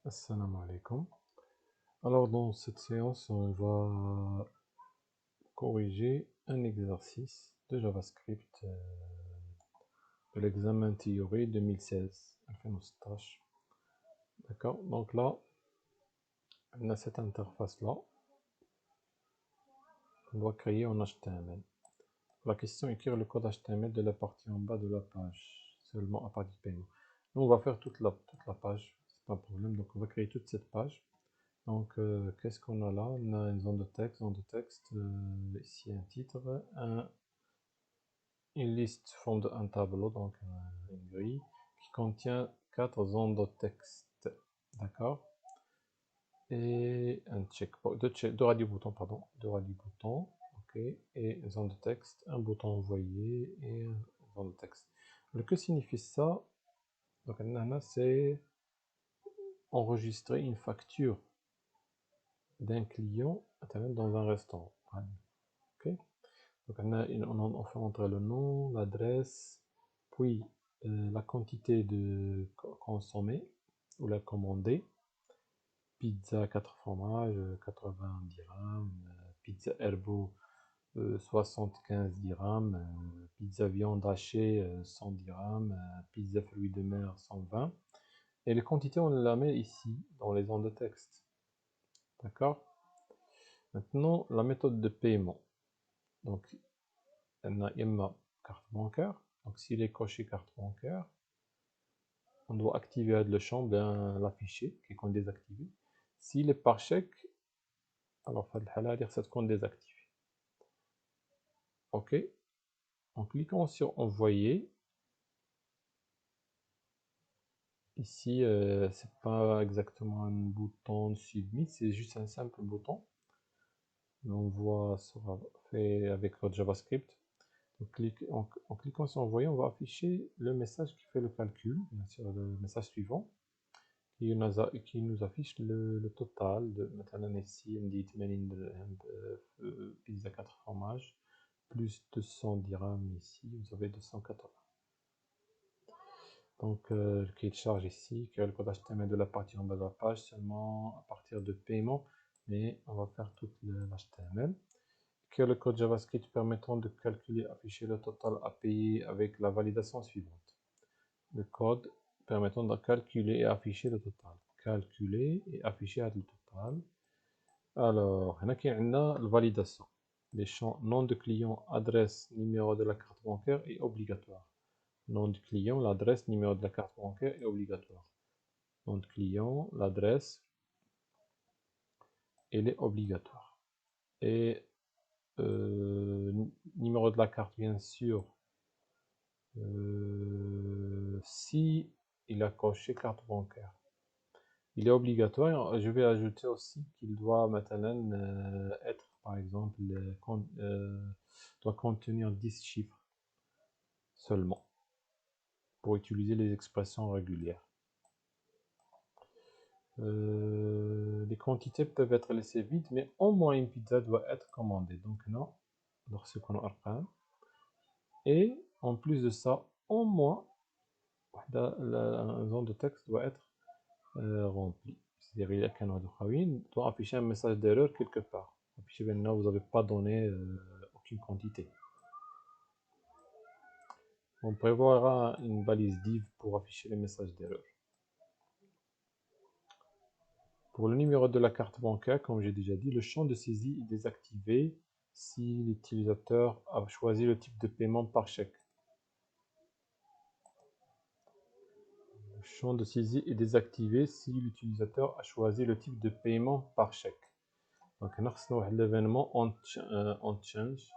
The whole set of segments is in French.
Assalamu alaikum. Alors dans cette séance, on va corriger un exercice de JavaScript de l'examen théorie 2016. D'accord. Donc là, on a cette interface-là. On doit créer en HTML. La question est écrire le code HTML de la partie en bas de la page, seulement à partir du paiement. Nous, on va faire toute la page, c'est pas un problème. Donc on va créer toute cette page. Donc, qu'est-ce qu'on a là? On a une zone de texte, ici un titre, une liste forme d'un tableau, donc une grille, qui contient 4 zones de texte, d'accord? Et un checkpoint, deux radio-boutons, pardon, deux radio-boutons, ok, et une zone de texte, un bouton envoyé et une zone de texte. Alors, que signifie ça? Donc, c'est enregistrer une facture d'un client dans un restaurant. Ok. Donc on fait entrer le nom, l'adresse, puis la quantité de consommée ou la commandée. Pizza 4 fromages, 80 dirhams, pizza herbo 75 dirhams, pizza viande hachée 100 dirhams, pizza fruits de mer 120. Et les quantités, on la met ici, dans les zones de texte. D'accord? Maintenant, la méthode de paiement. Donc, on a Emma carte bancaire. Donc, s'il est coché carte bancaire, on doit activer le champ, bien l'afficher, qui est désactivé. S'il est par chèque, alors il faut dire cette compte désactivé. OK. En cliquant sur envoyer, ici, c'est pas exactement un bouton submit, c'est juste un simple bouton. L'envoi sera fait avec votre JavaScript. Donc, en cliquant sur envoyer, on va afficher le message qui fait le calcul, bien sûr, le message suivant, qui nous affiche le total de maintenant ici, on dit 80 dirhams, pizza 4 fromages, plus 200 dirhams ici, vous avez 280. Donc, qui charge ici, qui est le code HTML de la partie en bas de la page, seulement à partir de paiement, mais on va faire tout l'HTML. Qui est le code JavaScript permettant de calculer, afficher le total à payer avec la validation suivante. Le code permettant de calculer et afficher le total. Calculer et afficher le total. Alors, on a la validation. Les champs nom de client, adresse, numéro de la carte bancaire est obligatoire. Nom du client, l'adresse, numéro de la carte bancaire est obligatoire. Nom de client, l'adresse, elle est obligatoire. Et numéro de la carte, bien sûr, si il a coché carte bancaire. Il est obligatoire. Je vais ajouter aussi qu'il doit maintenant être, par exemple, doit contenir 10 chiffres seulement pour utiliser les expressions régulières. Les quantités peuvent être laissées vides, mais au moins une pizza doit être commandée. Donc non, lorsqu'on a et en plus de ça, au moins la zone de texte doit être remplie. C'est-à-dire, il y a qu'un doit afficher un message d'erreur quelque part. Afficher maintenant, vous n'avez pas donné aucune quantité. On prévoira une balise div pour afficher les messages d'erreur. Pour le numéro de la carte bancaire, comme j'ai déjà dit, le champ de saisie est désactivé si l'utilisateur a choisi le type de paiement par chèque. Le champ de saisie est désactivé si l'utilisateur a choisi le type de paiement par chèque. Donc, on a l'événement on change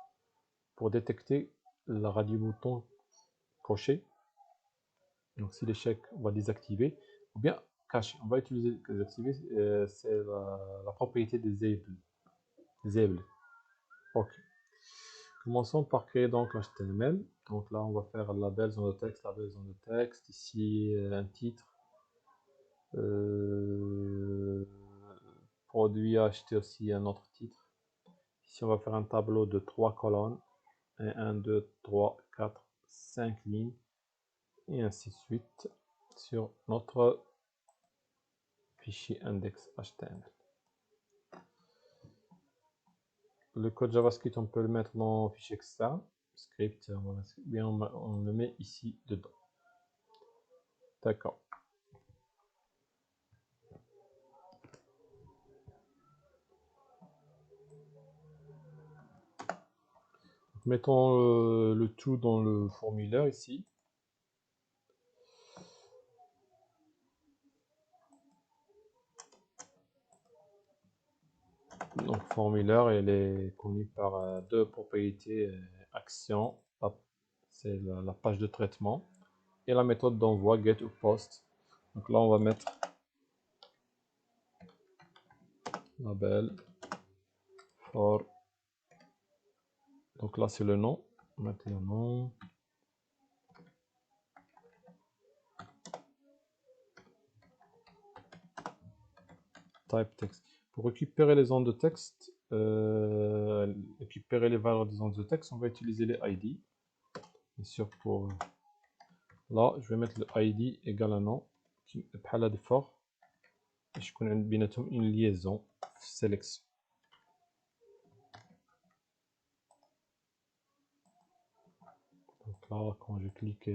pour détecter la radio-bouton coché. Donc, si l'échec, on va désactiver ou bien cacher. On va utiliser désactiver, c'est la propriété des able. Ok. Commençons par créer donc l'HTML. Donc là, on va faire la belle zone de texte, la belle zone de texte. Ici, un titre. Produit à acheter aussi un autre titre. Ici, on va faire un tableau de 3 colonnes. 1, 2, 3, 4, 5 lignes. Et ainsi de suite sur notre fichier index.html. Le code JavaScript, on peut le mettre dans fichier externe, script, bien on le met ici dedans. D'accord. Mettons le tout dans le formulaire ici. Donc formulaire, elle est connue par deux propriétés action. C'est la page de traitement et la méthode d'envoi get ou post. Donc là on va mettre label for. Donc là c'est le nom. On va mettre le nom. Type text. Pour récupérer les zones de texte, récupérer les valeurs des zones de texte, on va utiliser les ID. Bien sûr pour là, je vais mettre le ID égale un nom qui est de fort. Je connais une liaison sélection. Donc là, quand je clique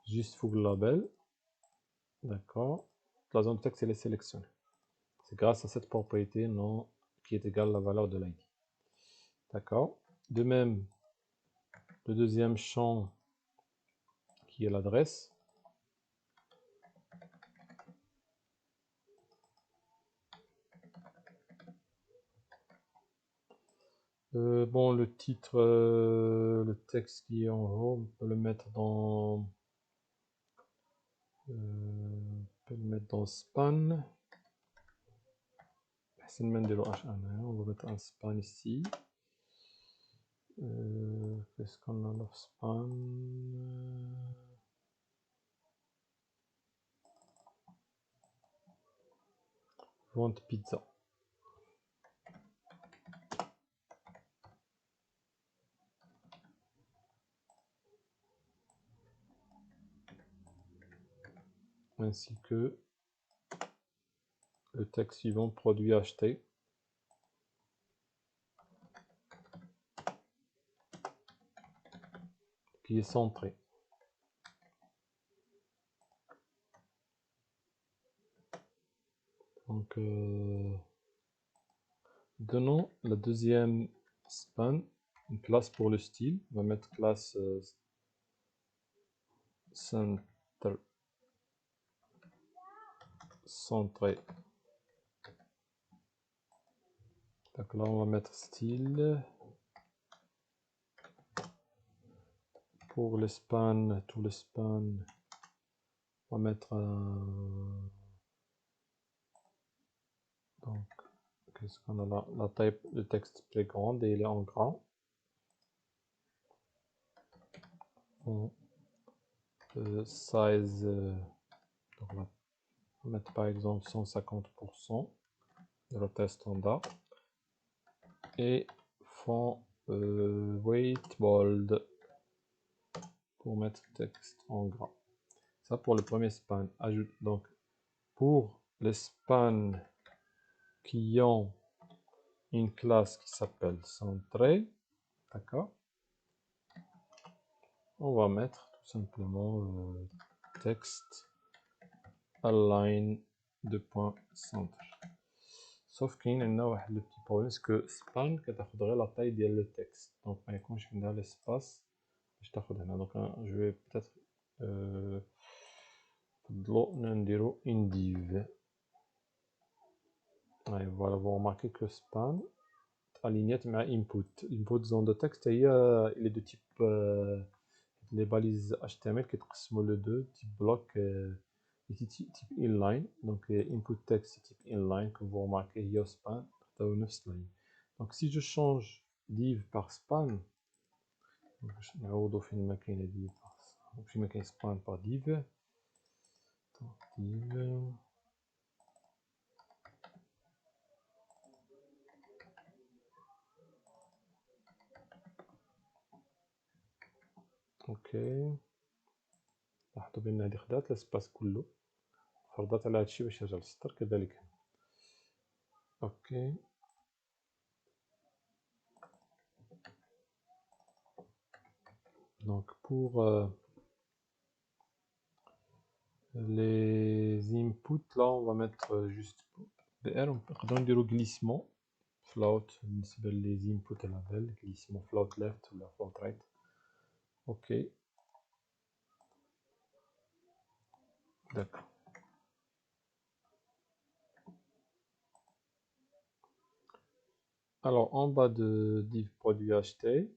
juste sous le label, d'accord, la zone de texte elle est sélectionnée. C'est grâce à cette propriété non qui est égale à la valeur de l'ID. D'accord. De même, le deuxième champ qui est l'adresse. Bon, le titre, le texte qui est en haut, on peut le mettre dans, span. On va mettre un span ici. Qu'est-ce qu'on a dans span? Vente pizza. Ainsi que le texte suivant, produit acheté, qui est centré. Donc, donnons la deuxième span une classe pour le style. On va mettre classe centré. Donc là, on va mettre style. Pour les spans, tous les spans, on va mettre donc, qu'est-ce qu'on a là? La taille de texte plus grande et il est en grand. Size, donc là, on va mettre par exemple 150% de la taille standard. Et font weight bold pour mettre texte en gras. Ça pour le premier span. Ajoute donc pour les spans qui ont une classe qui s'appelle centré, d'accord, on va mettre tout simplement texte align de point centre. Sauf qu'il y a le petit problème, c'est que span كتاخدrait la taille de le texte. Donc ما يكونش عندها l'espace باش تاخد هنا. Donc je vais peut-être نديرو une div. Et voilà, vous remarquez que span aligné مع input zone de texte il est de type les balises HTML qui sont les deux type bloc type inline. Donc input text c'est type inline que vous remarquez il y a span. Donc si je change div par span, نعوضو فين ما كاينه div فين ما كاين span par div. div اوكي لاحظوا بان هذه خدات الاسباس كله. فرضت على هادشي باش يرجع للسطر كذلك. اوكي donc pour les inputs là on va mettre juste BR نقدروا نديرو glissement float بالنسبه لي input label glissement float left ولا float right. اوكي d'accord. Alors en bas de div produit acheté,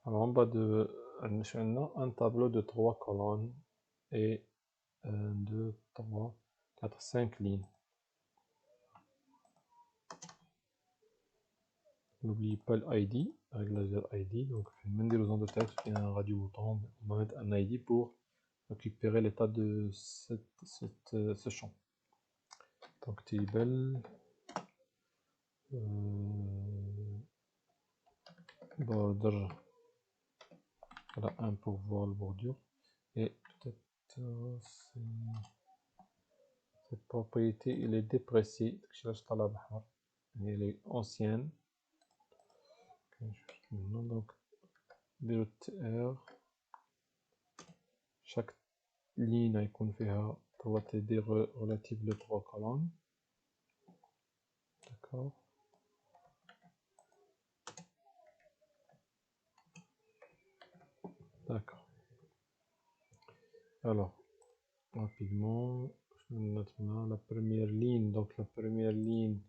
alors en bas de un tableau de 3 colonnes et 1, 2, 3, 4, 5 lignes. N'oubliez pas l'ID, réglage ID. Donc, même des zone de texte, il y a un radio bouton. On va mettre un ID pour récupérer l'état de ce champ. Donc, table border. Voilà, un pour voir le bordure. Et peut-être cette propriété, elle est dépréciée. Elle est ancienne. Donc, .r chaque ligne يكون فيها 3 TD relative les 3 colonnes. D'accord. D'accord. Alors, rapidement, maintenant la première ligne. Donc la première ligne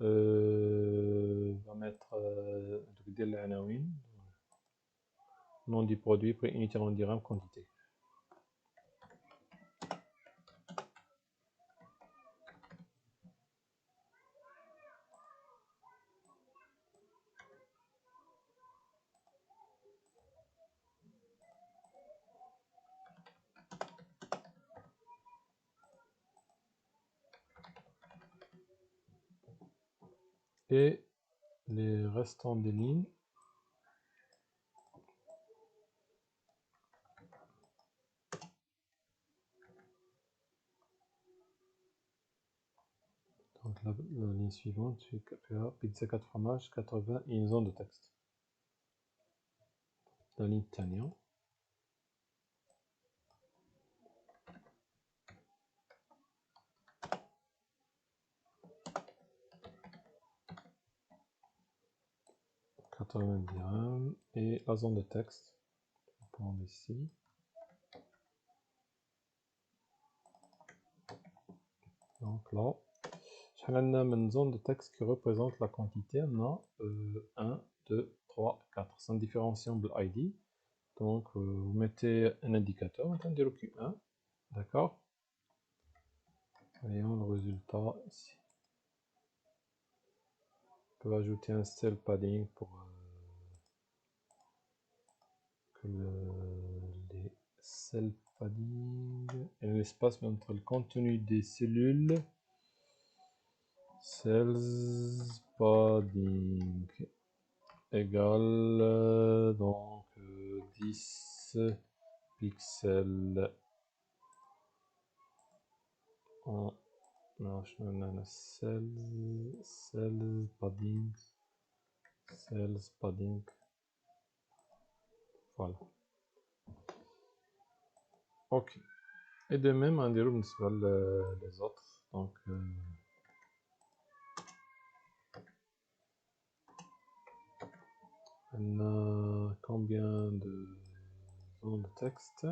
va mettre nom du produit, prix unité en dirham, quantité. Et les restants des lignes, donc la ligne suivante, c'est pizza 4 fromages, 80 et une zone de texte. La ligne Tania. Et la zone de texte, on peut prendre ici. Donc là, on a une zone de texte qui représente la quantité. On a 1, 2, 3, 4. C'est un différenciable ID. Donc vous mettez un indicateur, on va dire Q1. D'accord. Voyons le résultat ici. On peut ajouter un cell padding pour que les cell padding et l'espace entre le contenu des cellules. Cells padding égale donc 10 pixels en cells padding, voilà. Ok. Et de même on dirait les autres. Donc on a combien de zones de texte?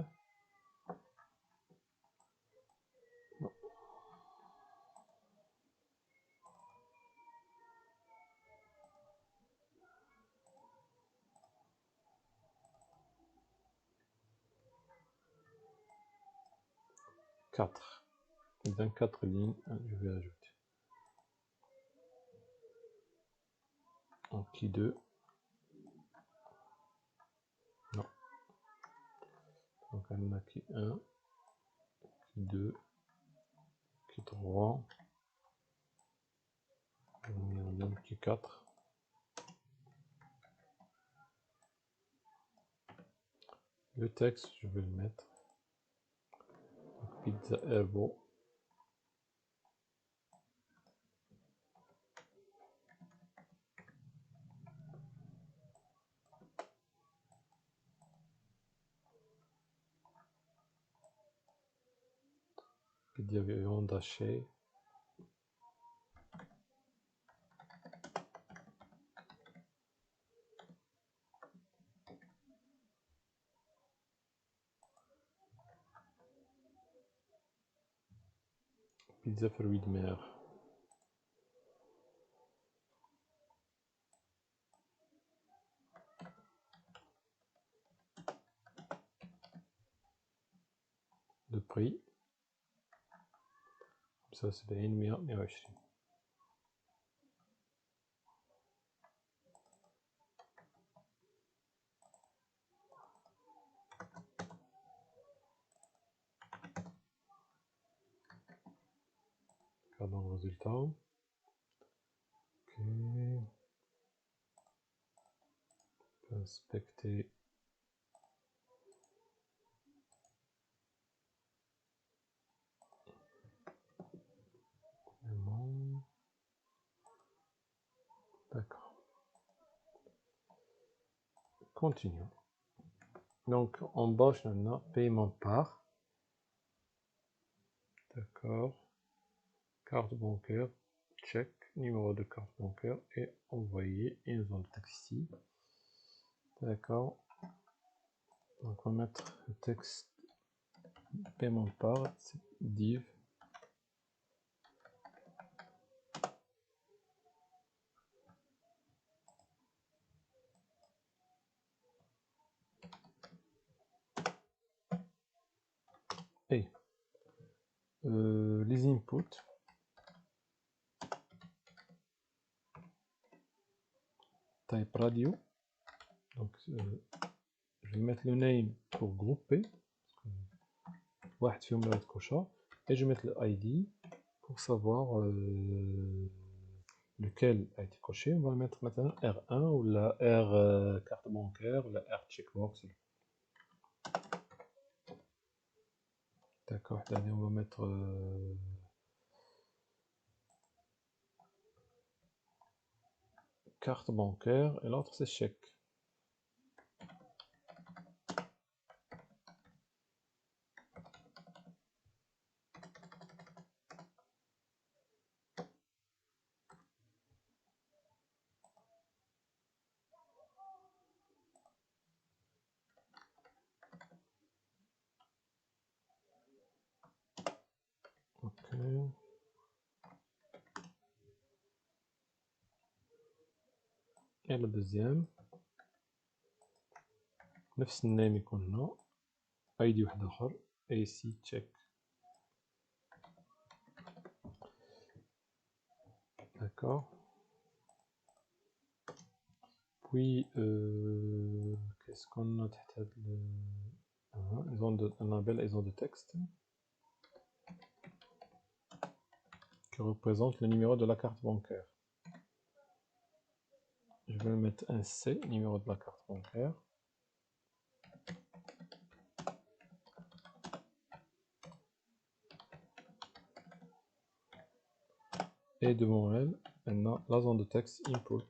Non. 4. Dans 4 lignes, je vais ajouter. En qui 2. Non. Donc on a qui 1, qui 2, qui 3, qui 4. Le texte, je vais le mettre. Pizza Herbo. Pizza viande hachée. Pizza fruits de mer. Le prix. Ça c'est 120. Regardons le résultat. Ok. On peut inspecter. D'accord. Continuons. Donc en bas, on a paiement par. D'accord. Carte bancaire. Check. Numéro de carte bancaire et envoyer. Et nous avons le texte ici. D'accord. Donc on va mettre le texte paiement par div. Et les inputs. Type radio. Donc je vais mettre le name pour grouper. Et je vais mettre le ID pour savoir lequel a été coché. On va mettre maintenant R1 ou la R carte bancaire ou la R checkbox. D'accord, on va mettre carte bancaire et l'autre c'est chèque. Ok. Et le deuxième. نفس النيم يكون هنا ID واحد اخر AC check. D'accord. Puis qu'est-ce qu'on a un label ils ont de texte qui représente le numéro de la carte bancaire. Je vais mettre un C, numéro de la carte bancaire. Et devant elle, maintenant la zone de texte input.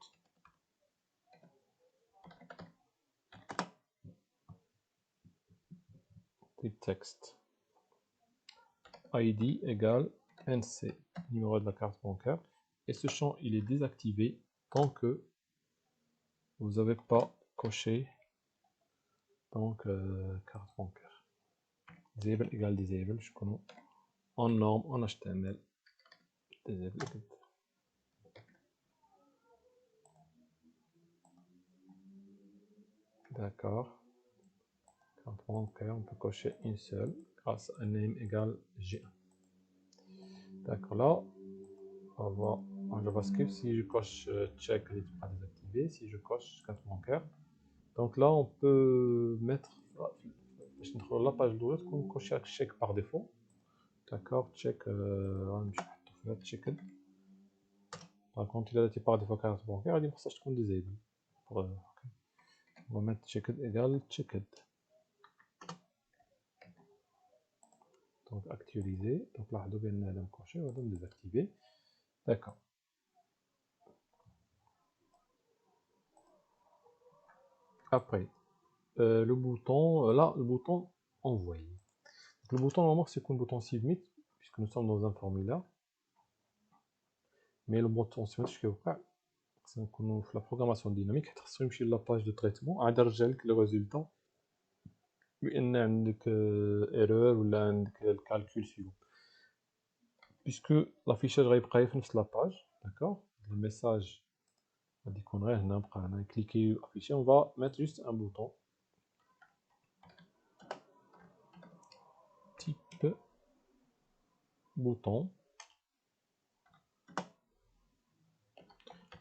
Type texte. ID égale NC, numéro de la carte bancaire. Et ce champ, il est désactivé tant que vous n'avez pas coché donc carte bancaire. Disable égale disable, je connais. En norme, en HTML. Disable. D'accord. Carte bancaire, on peut cocher une seule grâce à name égale G1. D'accord, là, on va voir en JavaScript si je coche check, il n'est pas désactivé. Si je coche carte bancaire, donc là, on peut mettre la page de l'autre qu'on coche check par défaut. D'accord, check, checked. Par contre, il a été par défaut carte bancaire, il dit pour ça je compte disable. Okay. On va mettre checked égale checked. Donc actualiser. Donc là, on va cocher, on va désactiver. D'accord. Après, le bouton, là, le bouton envoyer. Le bouton normalement c'est le bouton submit puisque nous sommes dans un formulaire. Mais le bouton submit c'est la programmation dynamique تخصو la page de traitement عاد يرجع لك le résultat بان عندك erreur ولا عندك الكالكول suivant. Puisque l'affichage غيبقى في نفس la page, d'accord, le message غادي يكون غير هنا نبقى هنا cliquer afficher, on va mettre juste un bouton type bouton,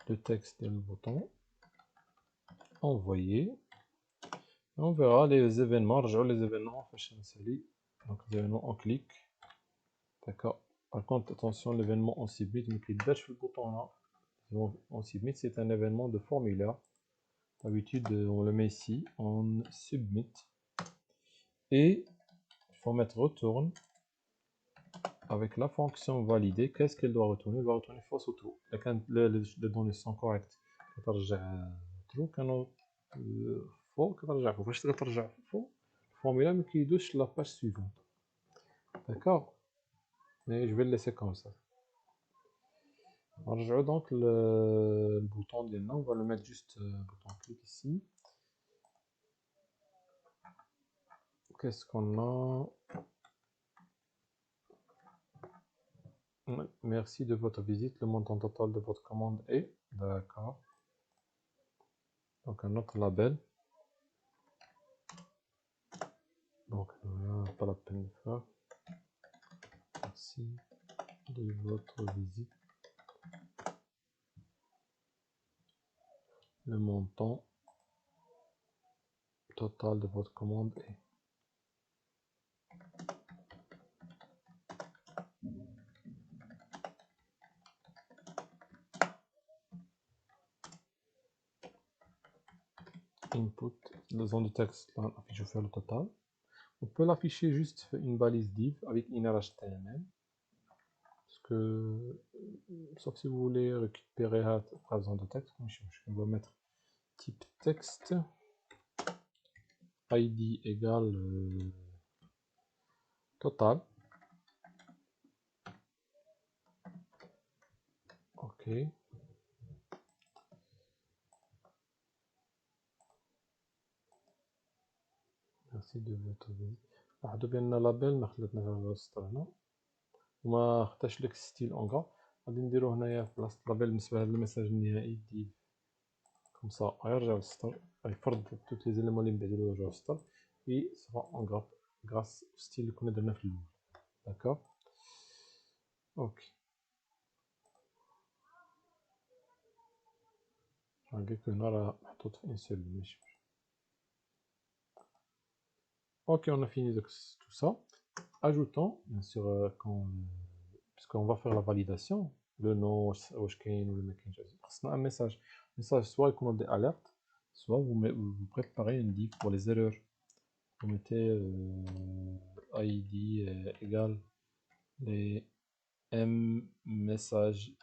le texte et le bouton envoyer. On verra les événements, les événements, donc les événements on clique, d'accord. Par contre attention, l'événement on submit, mais clique dash sur le bouton là, on submit, c'est un événement de formulaire. D'habitude on le met ici, on submit, et il faut mettre retourne avec la fonction validée. Qu'est-ce qu'elle doit retourner? Elle doit retourner fausse ou true. Les données sont correctes, true, faux, فاش ترجع faux, le formulaire ما كيدوش la page suivante. D'accord, mais je vais le laisser comme ça. نرجعوا donc le bouton ديالنا, on va le mettre juste bouton clic ici. Qu'est-ce qu'on a? Merci de votre visite, le montant total de votre commande est, d'accord. Donc un autre label. Donc voilà, pas la peine de faire. Merci de votre visite. Le montant total de votre commande est. Input, la zone de texte, là, je vais faire le total. On peut l'afficher juste une balise div avec inner HTML. Parce que, sauf si vous voulez récupérer la zone de texte, on va mettre type texte, ID égale total. Ok. Merci de votre visite. واحد بان لابيل ما خلاتنا غير السطر هنا وما اختارش لك ستيل اونغا. غادي نديرو هنايا في بلاصه لابيل بالنسبه لهاد الميساج النهائي ديال كوم سا غيرجع للسطر, غيفرض توت لي زيليمون اللي نبعدو يرجعو للسطر اي سوا اونغا غراس ستيل اللي كنا درنا في الاول. داكوغ, اوكي. غنلقاك هنا راه محطوط في ان سول ماشي. Ok, on a fini de tout ça. Ajoutons, bien sûr, puisqu'on va faire la validation, le nom, ou le un message. Message, soit il des alertes, soit vous préparez une div pour les erreurs. Vous mettez ID égale les M messages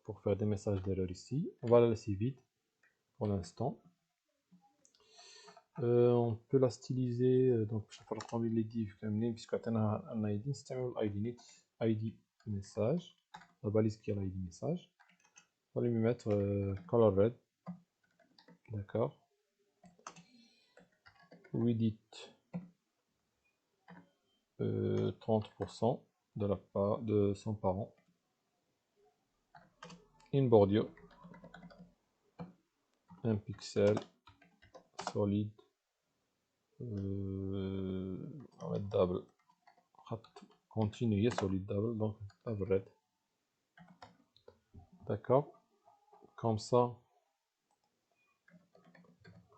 pour faire des messages d'erreur ici. On va la laisser vide pour l'instant. On peut la styliser, donc je vais faire les divs puisqu'on a un ID, c'est ID message, la balise qui a l'ID message. On va lui mettre color red, d'accord. Width 30% de la part de son parent. In border 1 pixel solide. On va mettre double. Continuer solide double, donc double red. D'accord. Comme ça,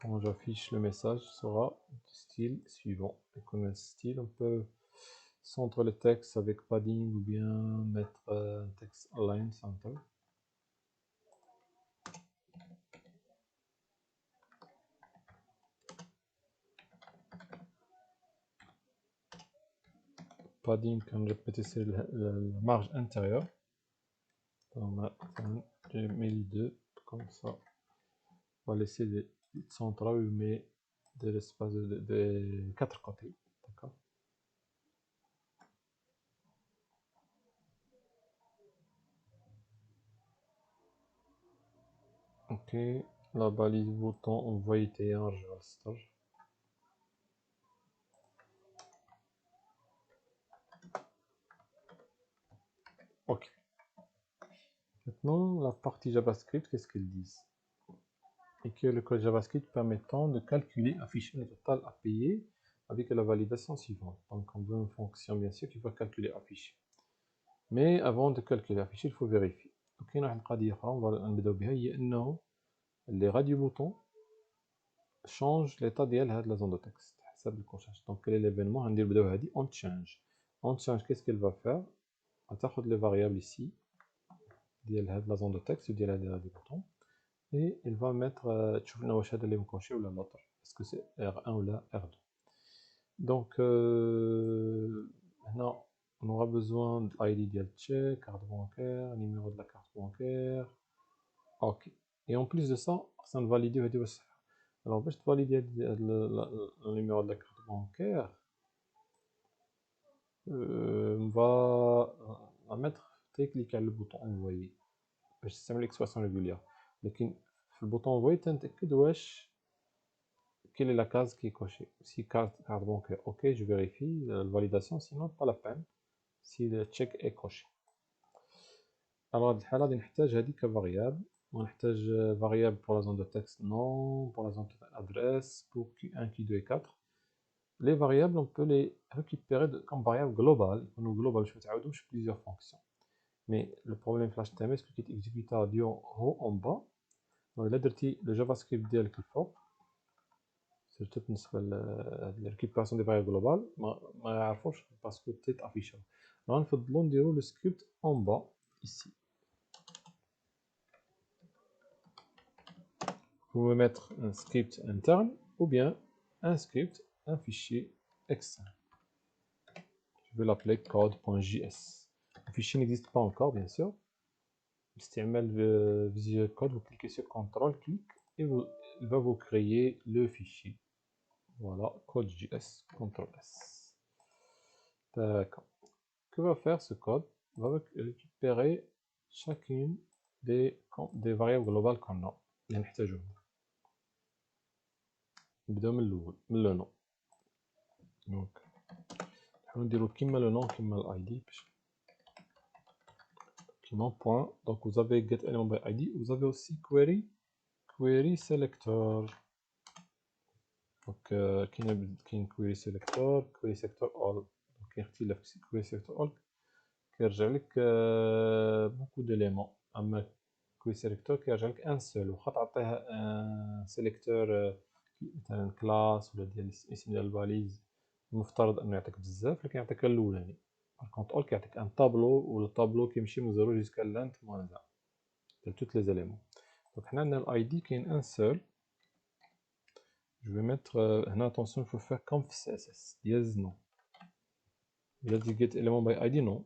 quand j'affiche le message, sera du style suivant. Et comme un style, on peut centrer le texte avec padding ou bien mettre un texte align center. padding, on répète, c'est la marge intérieure. J'ai mis les deux, comme ça. On va laisser des centres où on met de l'espace de 4 côtés. D'accord. Ok, la balise bouton envoyer T1 stage. Ok. Maintenant, la partie JavaScript, qu'est-ce qu'ils disent? Et que le code JavaScript permettant de calculer, afficher le total à payer avec la validation suivante. Donc, on veut une fonction, bien sûr, qui va calculer, afficher. Mais avant de calculer, afficher, il faut vérifier. Donc, il y a une قضية أخرى, on va نبداو بها, هي أنه les radio boutons changent l'état ديال la zone de texte حسب الكوشاج. Donc, quel est l'événement? On va dire on change. On change, qu'est-ce qu'elle va faire? On va prendre les variables ici, la zone de texte, ديال les radio boutons. Et il va mettre est-ce que c'est R1 ou là R2. Donc maintenant on aura besoin de l'ID de check, carte bancaire, numéro de la carte bancaire. Ok. Et en plus de ça, ça va valider. Alors pour valider le numéro de la carte bancaire, on va mettre cliquer sur le bouton envoyer. باش تستعمل l'expression régulière. لكن في البوطون envoyer تنتأكد واش quelle est la case qui est cochée. Si carte bancaire, ok, je vérifie la validation, sinon pas la peine si le check est coché. Alors dans ce cas-là, on a هذه كvariable. On a variable pour la zone de texte, non, pour la zone d'adresse, pour Q1, Q2 et 4. Les variables, on peut les récupérer comme variable globale. On global, je vais plusieurs fonctions. Mais le problème flash HTML, c'est qu'il est exécutable du haut en bas. Donc là, le JavaScript ديالك الفوق surtout بالنسبه للريكيبيراسيون دي فاريابل جلوبال ما يعرفوش باسكو تيت افيشابل. غنفضلو نديرو لو سكريبت اون با ici. Vous pouvez mettre un script interne ou bien un script, un fichier externe. Je vais l'appeler code.js. Le fichier n'existe pas encore, bien sûr. استعمال Visual Code, vous cliquez sur CTRL, clic, et il va vous créer le fichier. Voilà, code.js, CTRL S. D'accord. Que va faire ce code? On va récupérer chacune des variables globales qu'on a. نبداو من الأول من لو نون. دونك نحاولو نديرو كيما لو نون كيما الاي دي باش كيما point. Donc vous avez get element by id, vous avez aussi query selector. Donc كاين query selector all. Donc كاين اختلاف query selector all كيرجع لك beaucoup d'éléments. اما query selector كيرجع لك ان سول. واخا تعطيه ان سيليكتور مثلا كلاس ولا ديال الاسم ديال الباليز المفترض انه يعطيك بزاف، لكن يعطيك الاولاني. كونط اول كيعطيك ان طابلو والطابلو كيمشي من 0 جوسكا لانت موان 1 ديال توت لي زاليمون. دونك حنا عندنا الاي دي كاين ان سول. جو في ميتر هنا اتونسيون faut faire comme في سي اس اس دياز نو. الا دي جيت اليمون باي اي دي نو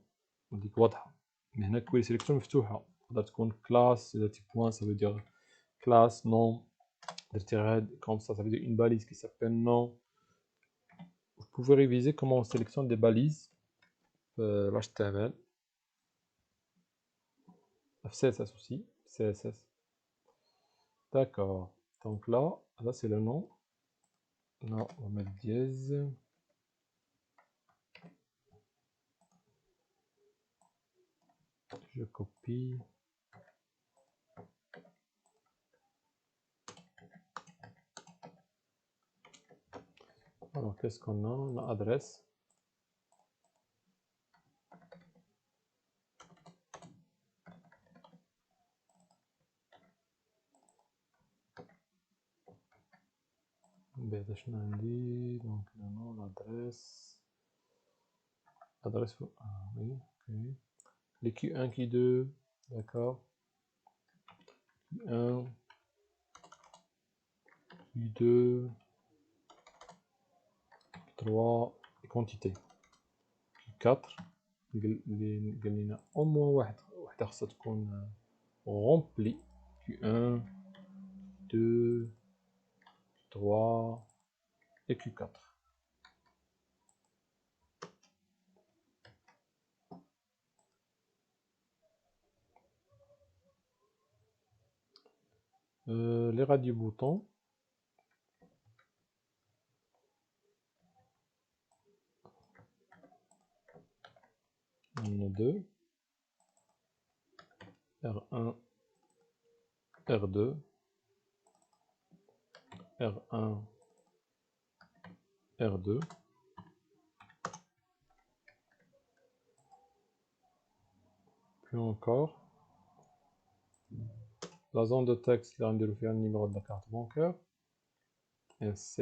ديك واضحه. مي هنا كويري سيليكتور مفتوحه، تقدر تكون كلاس الا تي بوان سا فو دير كلاس نون درتي غير comme ça veut dire une balise qui s'appelle non. Vous pouvez réviser comment on sélectionne des balises HTML, CSS aussi, CSS. D'accord. Donc là c'est le nom. Là, on va mettre dièse. Je copie. Alors, qu'est-ce qu'on a? On a adresse. Donc, le nom, l'adresse. L'adresse, ah, oui, ok. Les Q1, Q2, d'accord. Q1, Q2, Q3, et quantité. 4 اللي قال لنا او موان وحده خاصها تكون رومبلي Q1 2 3 et Q4. Les radios boutons. On en a deux. R1, R2, R1, R2. Puis encore, la zone de texte, là, on doit faire le numéro de la carte bancaire. SC.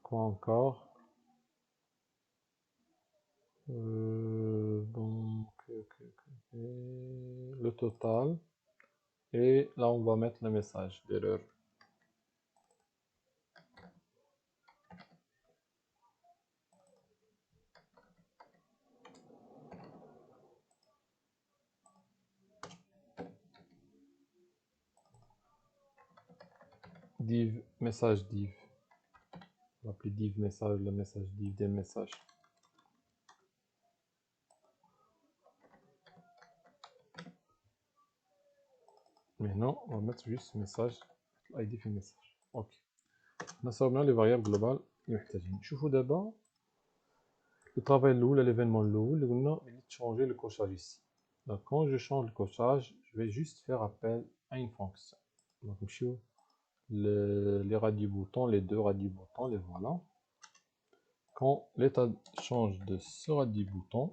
Quoi encore? Donc, le total. Et là, on va mettre le message d'erreur. Div, message div. On va appeler div message, le message div des messages. Maintenant, on va mettre juste message, l'id في message. Ok. On a صاوبنا les variables globales اللي محتاجين. شوفوا دابا le travail الاول, l'événement الاول اللي قلنا il faut changer le cochage ici. Donc quand je change le cochage, je vais juste faire appel à une fonction. Donc نمشيو les radios boutons, les deux radios boutons, les voilà. Quand l'état change de ce radio bouton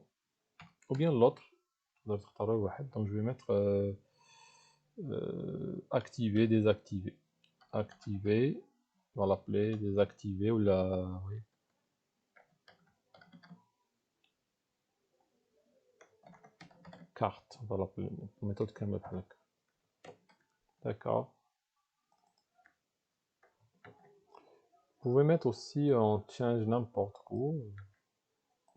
ou bien l'autre, donc je vais mettre activer, désactiver. Activer, on va l'appeler désactiver ou la... Oui. Carte, on va l'appeler méthode camel. D'accord. Vous pouvez mettre aussi en change n'importe où.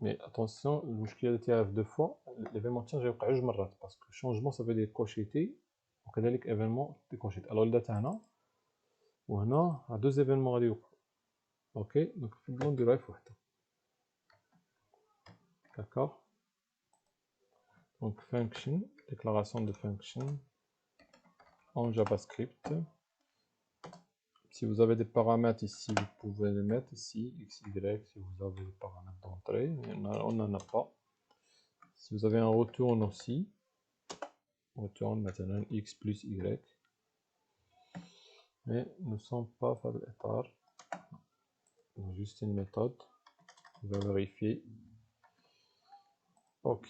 Mais attention, المشكلة تاعها deux fois, l'événement change يوقع جوج مرات parce que changement ça veut dire cocheter وكذلك événement décocheté. Alors درت هنا وهنا deux événements غادي يوقعوا. OK, donc نبداو نديروها في وحدة. D'accord. Donc function, déclaration de function en JavaScript. Si vous avez des paramètres ici, vous pouvez les mettre ici, x, y, si vous avez des paramètres d'entrée. On n'en a pas. Si vous avez un retourne aussi, retourne maintenant x plus y. Mais nous ne sommes pas faire l'état. Juste une méthode. On va vérifier. OK.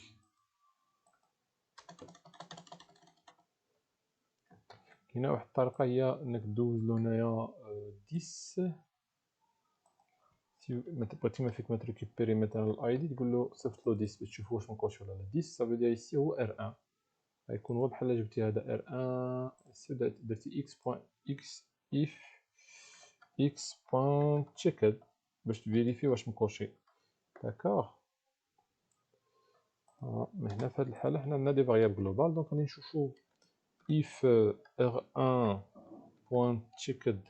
هنا واحد الطريقة هي انك دوز له هنايا 10. بغيتي ما فيك ما تريكوبيري مثلا الاي دي تقول له صيفط له 10 باش تشوفوا واش مكوتش ولا لا. 10 صافي دير ايسي هو ار 1 غيكون هو بحال جبتي هذا ار 1 درتي اكس بوين اكس اف اكس بوين تشيكد باش تفيريفي واش مكوشي. داكوغ. مي هنا في هاد الحالة حنا عندنا دي فاريابل جلوبال دونك غادي نشوفو if r1 point checked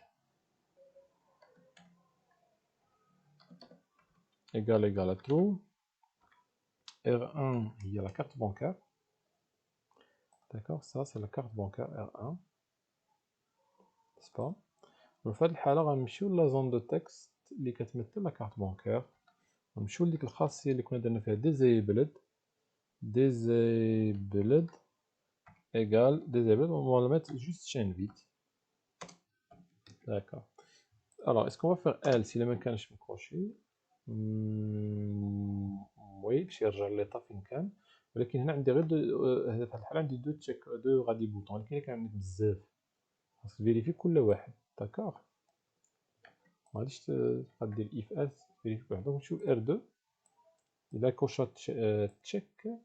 égale à true. R1 il y a la carte bancaire. D'accord, ça c'est la carte bancaire R1, n'est-ce pas? Donc في هاد الحالة غنمشيو لا زون دو تكست اللي كتمثل لا كارت بانكير. غنمشيو لديك الخاصية اللي كنا درنا فيها disabled égale disabled, on va le mettre juste chaîne vide. D'accord. Alors, est-ce qu'on va faire else si ما كانش مكروشي؟ وي باش يرجع ليطا فين كان، ولكن هنا عندي غير في هاد الحالة عندي دو تشيك دو غادي بوطون، ولكن كان عندك بزاف خاصك تفيريفي كل واحد. داكوغ. مغاديش تبقى دير اف else تفيريفي كل واحد. دونك نمشيو ار 2 إلا كوشات تشيك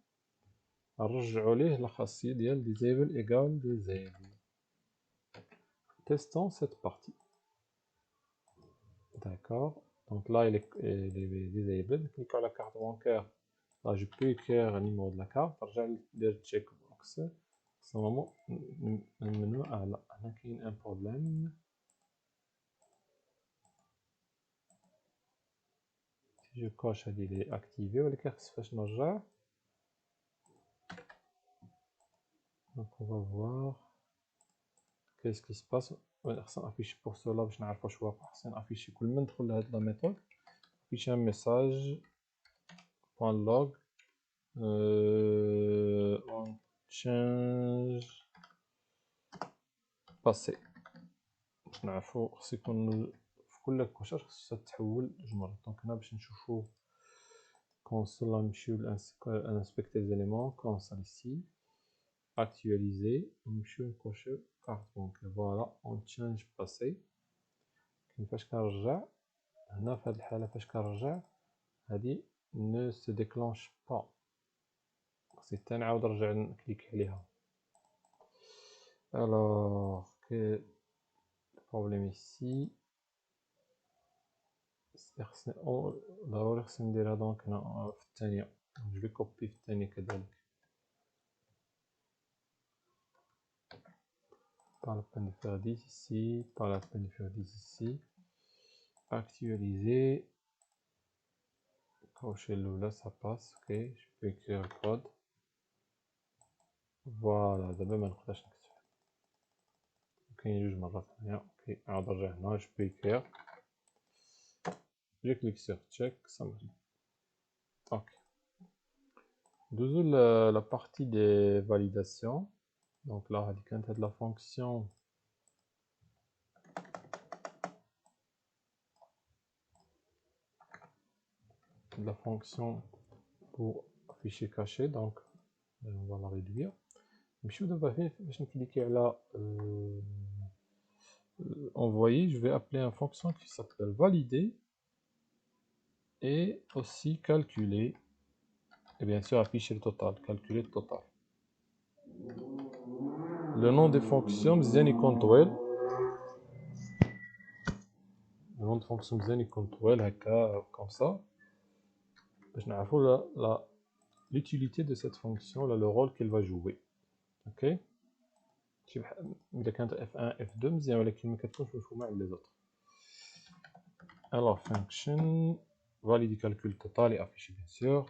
نرجعو ليه لا خاصية ديال disable égale disable. testons cette partie. D'accord. Donc là, il est disabled. Clique sur la carte bancaire. Là, je peux écrire le numéro de la carte. Je checkbox. C'est un moment, un problème. Si je coche, il est activé. Donc, on va voir qu'est-ce qui se passe. On affiche pour cela, je n'arrive pas à voir. On affiche tout le monde dans la méthode. Affiche un message. .log. On change passé. نعرفو خص يكون في كل كوشاج خصها تحول جوج مرات. دونك هنا باش نشوفو كونسول نمشيو انسبكتي ليزيليمون كونسول ici actualiser ونمشيو نكوشيو كارت بونكير. فوالا اون تشانج باسي. فاش كنرجع هنا في هاد الحالة فاش كنرجع هادي ne se déclenche pas. خصني حتى نعاود نرجع نكليك عليها. alors que problème ici ضروري خصني نديرها دونك هنا في الثانية. جو في كوبي في الثانية كذلك. pas la peine de faire 10 ici, pas la peine de faire 10 ici. Actualiser. Cocher là ça passe. Ok, je peux écrire le code. Voilà, d'abord ما نقدرش نكتب. كاين جوج مرات هنا. اوكي نعاود نرجع هنا. جو peux écrire. Je clique sur check, ça marche. Ok. Douzou la partie des validations. Donc là, on a la fonction pour fichier caché. Donc on va la réduire. Je vais cliquer là envoyer. Je vais appeler une fonction qui s'appelle valider et aussi calculer. Et bien sûr afficher le total, calculer le total. Le nom des fonctions مزيان يكون طويل. Le nom de fonction مزيان يكون طويل هكا comme ça. باش نعرفوا l'utilité de cette fonction, le rôle qu'elle va jouer. Ok. إذا كانت F1 F2 مزيان ولكن ما كتكونش مفهومة على les autres. Alors function valider calcul total et affiché bien sûr.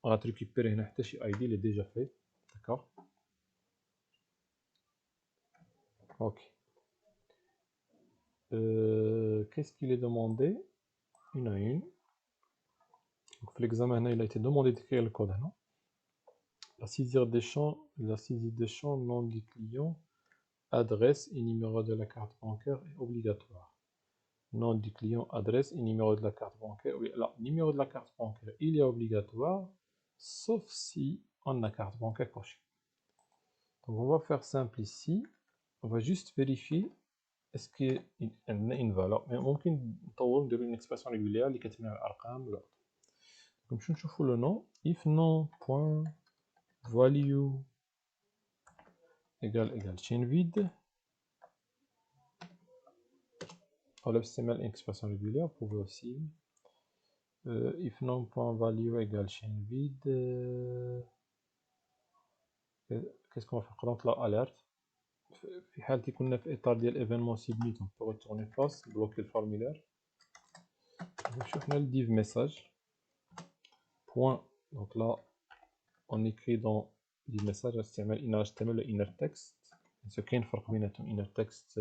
On va récupérer هنا حتى شي ID il est déjà fait. D'accord. Ok. Qu'est-ce qu'il est demandé? Une à une. Donc, l'examen il a été demandé d'écrire le code. Non? La saisie des champs, nom du client, adresse et numéro de la carte bancaire est obligatoire. Nom du client, adresse et numéro de la carte bancaire. Oui, alors, numéro de la carte bancaire, il est obligatoire, sauf si on a carte bancaire cochée. Donc, on va faire simple ici. On va juste vérifier est-ce qu'il y a une valeur. Mais on peut dire une expression régulière qui est l'autre. Donc, je vais le nom. If nom.value égale chaîne vide. On HTML une expression régulière. Vous pouvez aussi. If nom.value égale chaîne vide. Qu'est-ce qu'on va faire? Donc là, alerte. في حالة يكون في إطار ديال événement submit, on peut retourner face, bloquer le formulaire. نشوف هنا le div message. Point. Donc là, on écrit dans div message HTML inner HTML ou inner text. Ce qui est une فرق بيناتهم inner text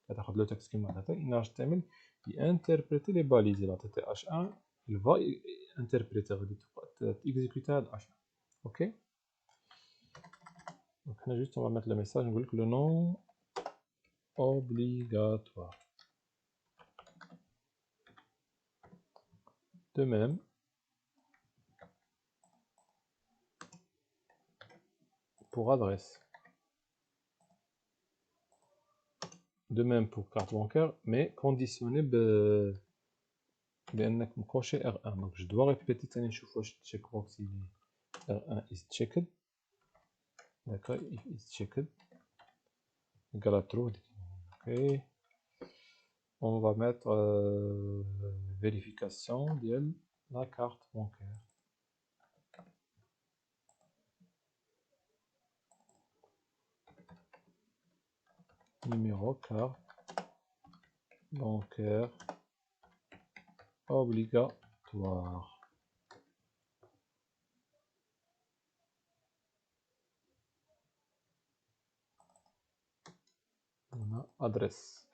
كتاخد le texte كما عطاك. Inner HTML il interprète les balises. Il a été H1, il va interpréter, exécuter H1. Ok. Donc là juste on va mettre le message, on veut que le nom obligatoire. De même, pour adresse. De même pour carte bancaire, mais conditionné بأنك مكوشي R1. Donc je dois répéter تاني نشوف واش checkbox R1 is checked. D'accord, if is checked. égale à true. Ok. On va mettre vérification de la carte bancaire. Numéro carte bancaire obligatoire. On a adresse.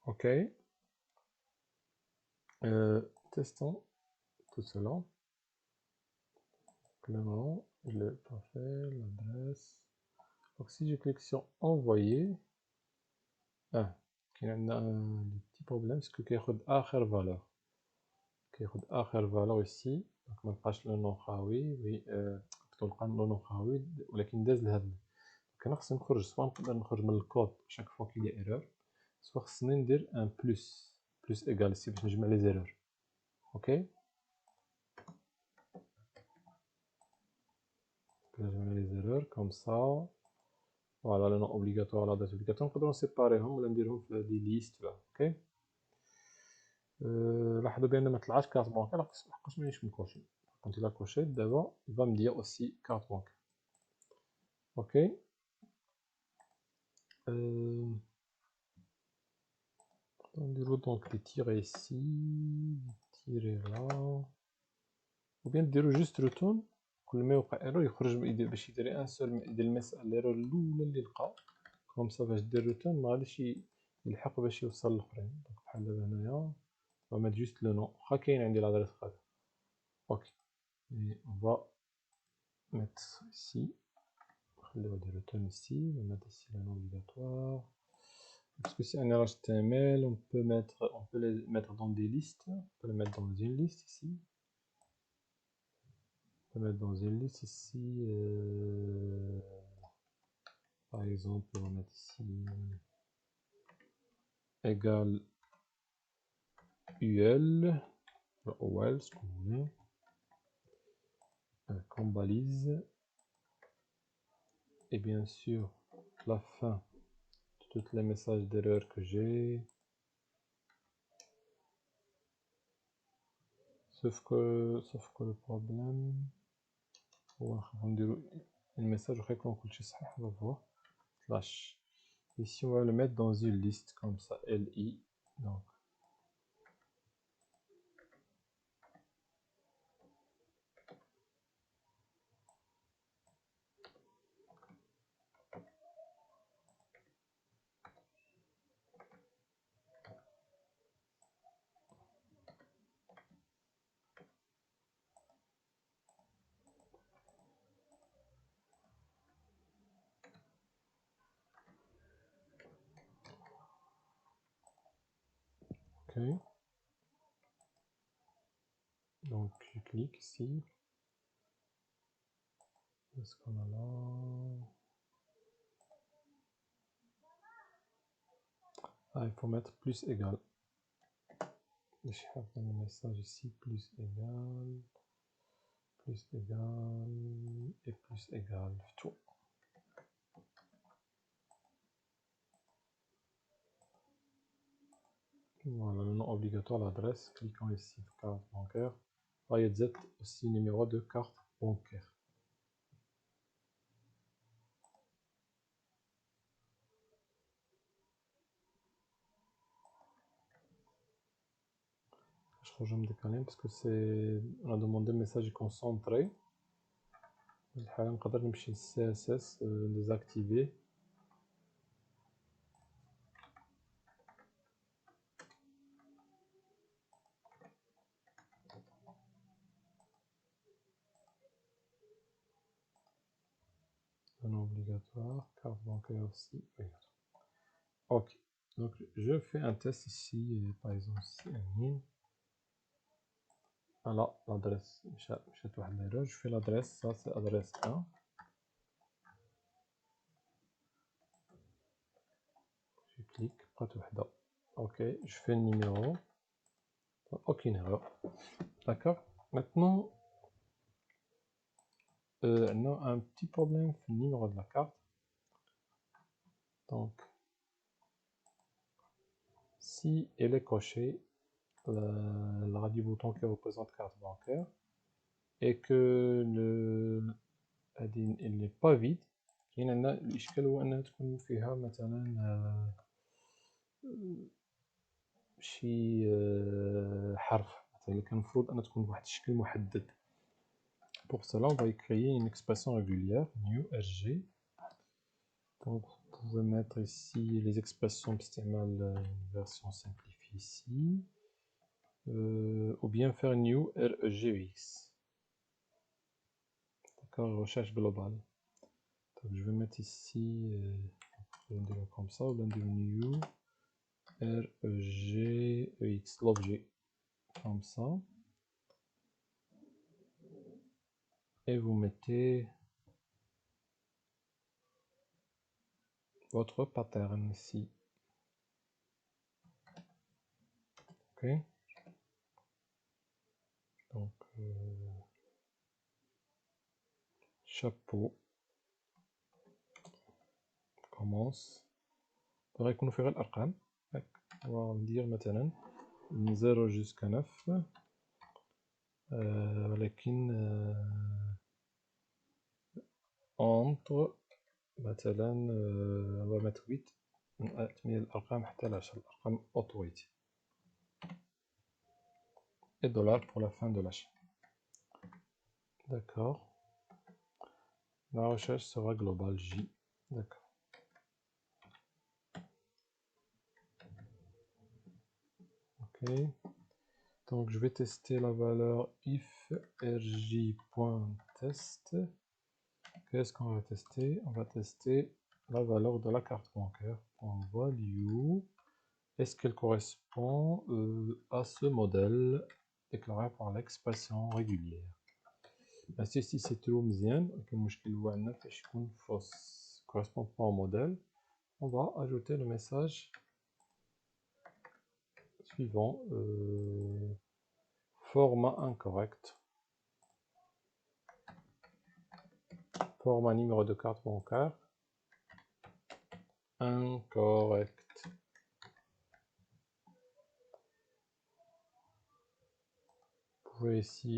Ok. Testons tout cela. Le nom, je l'ai pas fait, l'adresse. Donc si je clique sur envoyer, il y a un petit problème, c'est que il y a une valeur. كياخد اخر فالور ici. دونك ما لقاش لو نون خاوي وي تلقى لو نون خاوي ولكن داز لهذا. كان خصني نخرج سواء نقدر نخرج من الكود شاك فوا كي لي ايرور سواء خصني ندير ان بلس ايغال ici باش نجمع لي زيرور. اوكي نجمع لي زيرور كوم سا فوالا لو نون اوبليغاتوار لا دات اوبليغاتوار نقدروا نسيباريهم ولا نديرهم في دي ليست. اوكي لاحظوا بان ما طلعش كارت بانكير لحقاش مانيش مكوشي. كنت الا كوشيت دابا va me dire aussi carte bancaire. ok on déroule donc les tirets ici, tirer là, ou bien نديرو juste retourne كل ما يوقع ايرور يخرج باش يدير ان سول يدير المسألة الايرور الاولى اللي لقى كوم سا باش دير ريتورن ما غاديش يلحق باش يوصل للاخرين. دونك بحال دابا هنايا on va mettre juste le nom. واخا كاين عندي l'adresse خاطر. ok et on va mettre ici, on va dire return ici, on va mettre ici le nom obligatoire. Parce que c'est un HTML, on peut les mettre dans des listes. On peut les mettre dans une liste ici. On peut mettre dans une liste ici. Par exemple, on va mettre ici égal UL, OL, ce qu'on veut. Qu'on balise. Et bien sûr, la fin de tous les messages d'erreur que j'ai. Sauf que le problème, on va dire un message qu'on va voir. Slash. Ici, on va le mettre dans une liste comme ça, LI. Donc, ok. Donc, je clique ici. Qu'est-ce qu'on a là? Ah, il faut mettre plus égal. Je vais faire un message ici, plus égal et plus égal. Tout. Voilà, le nom obligatoire, l'adresse. Cliquons ici, carte bancaire. Là, il y a aussi numéro de carte bancaire. Je crois que je vais me décaler parce que c'est. On a demandé un message concentré. الحالة نقدر نمشي لل CSS désactiver. Non obligatoire, carte bancaire aussi obligatoire. Ok, donc je fais un test ici, par exemple ici, voilà l'adresse, je fais l'adresse, ça c'est adresse 1. Je clique, ok, je fais le numéro, aucune erreur. D'accord, maintenant on a un petit problème في le numéro de la carte. Donc, si elle est cochée, le radio-bouton qui représente carte bancaire, et que il n'est pas vide, كاين عندنا الإشكال هو أنها تكون فيها مثلا شي حرف مثلا كان المفروض أنها تكون بواحد الشكل محدد. Pour cela, on va créer une expression régulière, new rg. Donc, vous pouvez mettre ici les expressions باستعمال une version simplifiée ici, ou bien faire new regex. D'accord, recherche globale. Donc, je vais mettre ici, je vais dire comme ça, ou bien dire new regex, l'objet, comme ça. Et vous mettez votre pattern ici. Ok. Donc, chapeau commence. On va faire الأرقام. On va dire maintenant 0 jusqu'à 9. ولكن entre مثلا on va mettre 8 من 8 الأرقام حتى ل 10 الأرقام autorité. Et $ pour la fin de l'achat. D'accord. La recherche sera globale J. D'accord. Ok. Donc je vais tester la valeur if rj.test. Qu'est-ce qu'on va tester? On va tester la valeur de la carte bancaire en value. Est-ce qu'elle correspond à ce modèle déclaré par l'expression régulière? Si c'est true مزيان ولكن المشكل هو عندنا فاش يكون fausse correspond pas au modèle, on va ajouter le message suivant, format incorrect, format numéro de carte bancaire incorrect. Vous pouvez ici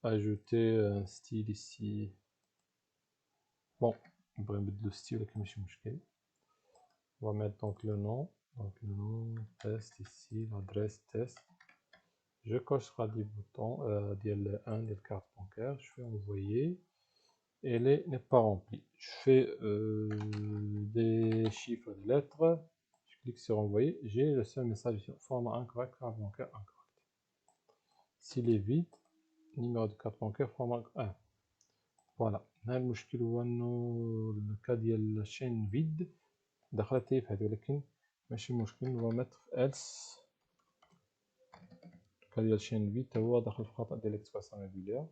ajouter un style ici. Bon, on va mettre le style comme je suis. On va mettre donc le nom. Donc le nom, test ici, l'adresse test. Je cocherai des boutons, le 1 de carte bancaire. Je fais envoyer. Et n'est pas rempli. Je fais des chiffres, des lettres. Je clique sur envoyer. J'ai le seul message ici. Format incorrect, carte bancaire incorrect. S'il est vide, numéro de carte bancaire, format 1. Voilà. المشكل هو انه الكا ديال الشين فيد دخلت في هذا ولكن ماشي مشكل. نبغى mettre else الكا ديال الشين فيد هو داخل في خطأ ديال الاكسبرسيون ريغولير.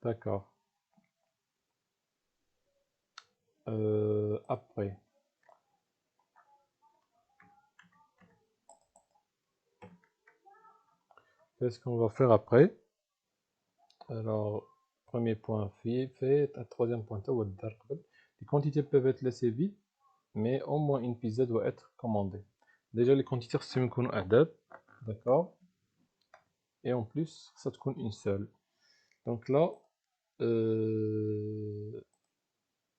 D'accord. Après, qu'est-ce qu'on va faire après? Alors, premier point fait, troisième point, les quantités peuvent être laissées vides, mais au moins une pizza doit être commandée. Déjà, les quantités, c'est une adad, d'accord? Et en plus, ça te coûte une seule. Donc là,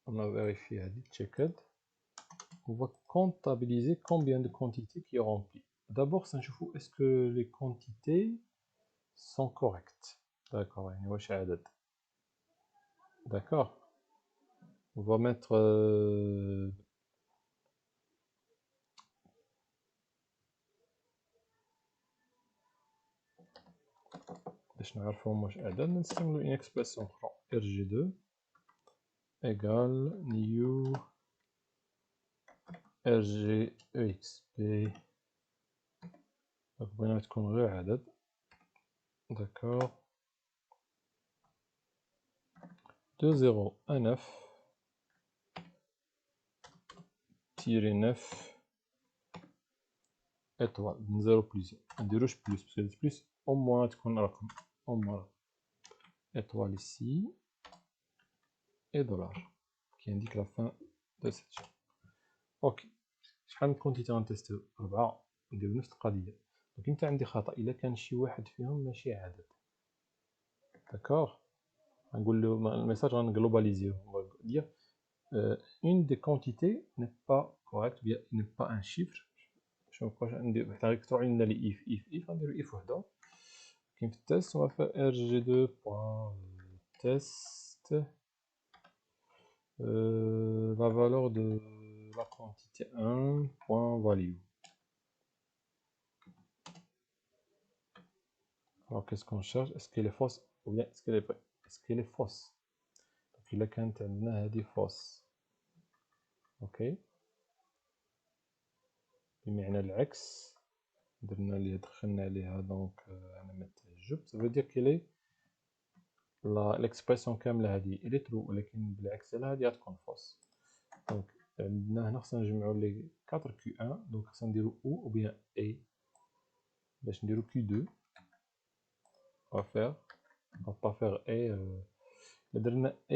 on a vérifié, checked. On va comptabiliser combien de quantités qui est rempli. D'abord, est-ce que les quantités sont correctes? D'accord, d'accord. On va mettre باش نعرفوا واش اعداد نستعملوا une expression اخرى rg2 égale new rgexp. donc بغينا تكون غير عدد. d'accord. de 0 à 9 tirer 9 étoile من 0 plus نديروش plus parce que plus au moins تكون رقم au moins étoile ici et dollar qui indique la fin de cette chaîne. اوكي شحال من كونتيتي غنتيستيو 4 نديرو نفس القضيه. دونك انت عندي خطا الا كان شي واحد فيهم ماشي عدد داكوغ غنقول له الميساج غنغلوباليزيو dire une des quantités n'est pas correcte bien n'est pas un chiffre. Je نبقاش ندير حتى يكثروا عندنا لي if غنديرو if وحده. كاين في التيست on va faire rg2.test la valeur de la quantité 1.value. Alors qu'est-ce qu'on cherche? Est-ce qu'elle est fausse ou bien est-ce qu'elle est vraie? Est-ce qu'elle est fausse? Donc il a كانت عندنا هذه fausse. اوكي بمعنى العكس درنا اللي دخلنا عليها دونك علامة التعجب. ça veut dire qu'elle est l'expression كاملة هذه elle est true ولكن بالعكس ديالها هذه غتكون fausse. دونك عندنا هنا خصنا نجمعو لي 4 Q1 دونك خصنا نديرو او bien A باش نديرو Q2. on va pas faire A درنا A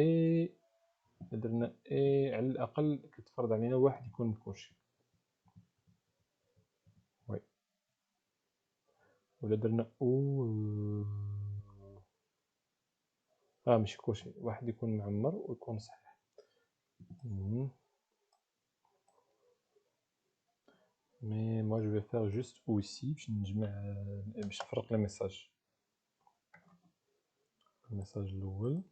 على الأقل كتفرض علينا واحد يكون مكوشي وي ولا درنا او ماشي كوشي واحد يكون معمر ويكون صحيح. mais moi je vais faire juste ou ici باش نجمع باش نفرق لي ميساج. الميساج الأول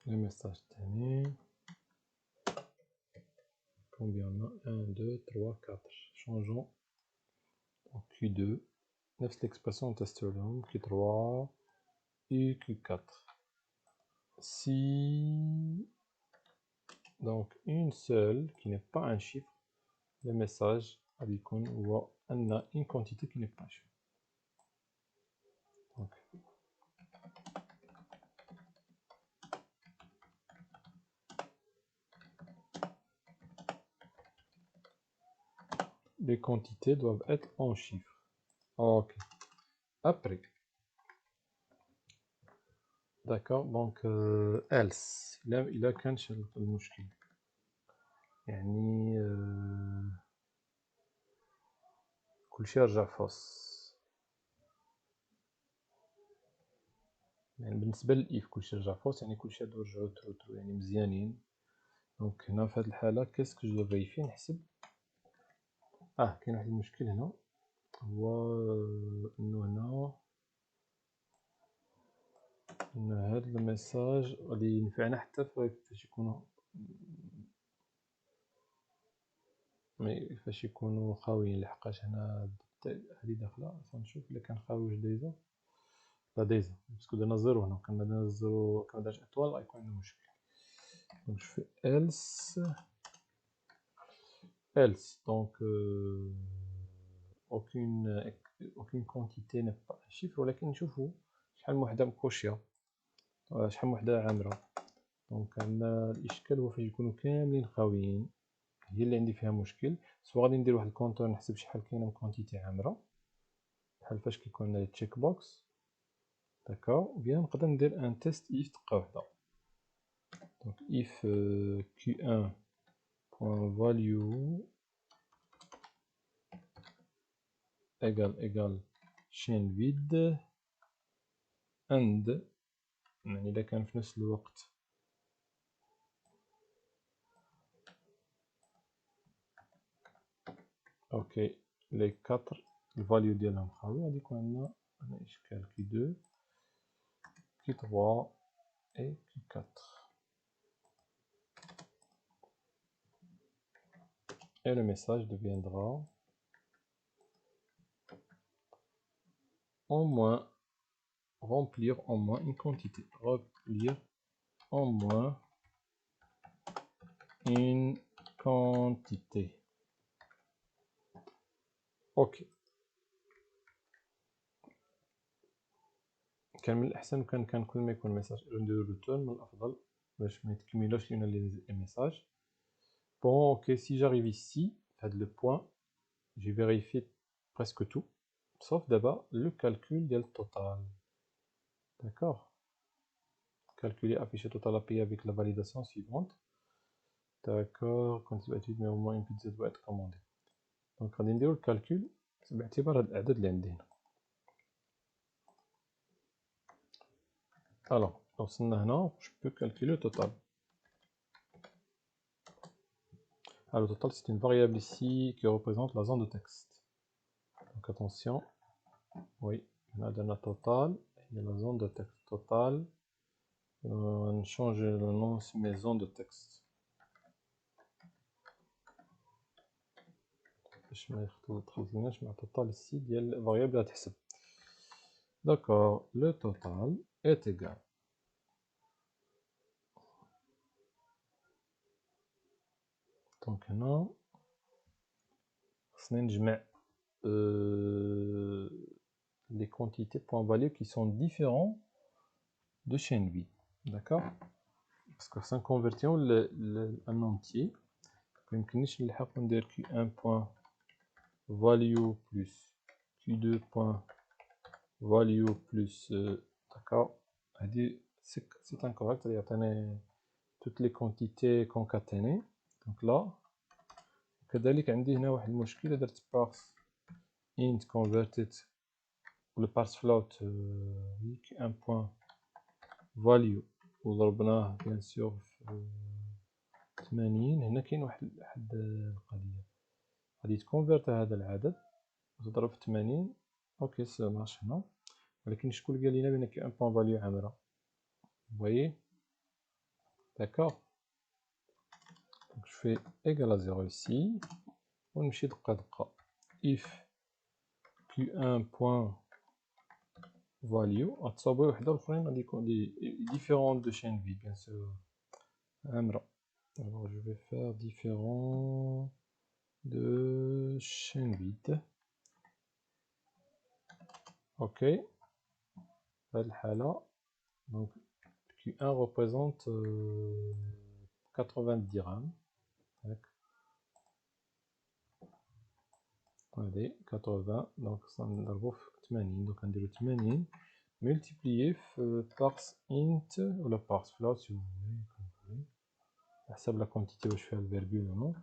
الميساج الثاني. combien on a 1 2 3 4 changeons donc Q2 نفس l'expression نتستو لهم Q3 et Q4. si donc une seule qui n'est pas un chiffre le message غادي يكون هو أن une quantité qui n'est pas un chiffre. donc les quantités doivent être en chiffres. ok après d'accord donc else إلا كان المشكل يعني كلشي رجع فاص. يعني بالنسبة للإف كلشي رجع فاص يعني كلشي هادو رجعو ترو يعني مزيانين. دونك هنا في هاد الحالة كاسكو جو فيريفي نحسب كاين واحد المشكل هنا هو انو هنا ان هاد الميساج غادي ينفعنا حتى فاش يكونوا خاويين لحقاش هنا هادي داخله غنشوف الا كان خاوي واش دايزه لا دايزه باسكو درنا زيرو هنا كان درنا زيرو كان درنا اطوال غيكون عندنا مشكل. دونك جو في else donc aucune quantité n'est pas un chiffre ولكن نشوفوا شحال من وحده مكوشيه شحال من وحده عامره. دونك عندنا الاشكال هو فاش يكونوا كاملين خاويين هي اللي عندي فيها مشكل. سوا غادي ندير واحد الكونتور نحسب شحال كاينه من كونتيتي عامره بحال فاش كيكون عندنا تشيك بوكس داكور بيان نقدر ندير ان تيست if دقه وحده. دونك if q1 .value égal chaîne vide and يعني إذا كان في نفس الوقت اوكي لي 4 الفاليو ديالهم خاوي غادي يكون عندنا اشكال Q2 Q3 et Q4 et le message deviendra au moins remplir au moins une quantité, remplir au moins une quantité. ok كان من الأحسن كان كل ما يكون ميساج نديرو ريتورن من الأفضل باش ما يتكملوش لينا لي ميساج. Bon, ok, si j'arrive ici, à le point, j'ai vérifié presque tout, sauf d'abord le calcul du total. D'accord? Calculer, afficher total à payer avec la validation suivante. D'accord, quand il va être mais au moins une pizza doit être commandée. Donc, on va le calcul, c'est باعتبار هاد الأعداد اللي عندي هنا. Alors, وصلنا هنا, je peux calculer le total. Alors, le total, c'est une variable ici qui représente la zone de texte. Donc, attention. Oui, on a le total, il y a la zone de texte total. On change le nom, c'est mes zones de texte. باش ما يخلطناش مع total ici ديال variable à تحسب. D'accord, le total est égal. Donc هنا خصنا نجمع les quantités point value qui sont différents de chaîne V. D'accord? Parce que ça convertit en entier. Donc on dire Q1 point value plus Q2 point value plus d'accord. C'est incorrect, il y a toutes les quantités concaténées. Donc là كذلك عندي هنا واحد المشكل درت parse int converted le parse float un point value وضربناه bien sûr في 80. هنا كاين واحد القضيه غادي تكونفيرت هذا العدد وتضرب في 80. اوكي سا مارش هنا، ولكن شكون اللي قال لنا بان كاين ان بوان فاليو عامره؟ فويي داكوغ. دونك جو في ايكال ا زيرو ici ونمشي دقه دقه if q1 point value غتصاوبي وحده الاخرين غادي يكون لي ديفيرون دو chaîne vide bien sûr عامره. alors je vais faire différent de chaîne vide. ok هاد الحاله donc Q1 représente 90 dirhams. Allez, 80, donc ça me donne 80, donc on dit le 80 multiplié par int ou la par float si vous voulez. Ça la quantité où je fais le virgule ou non.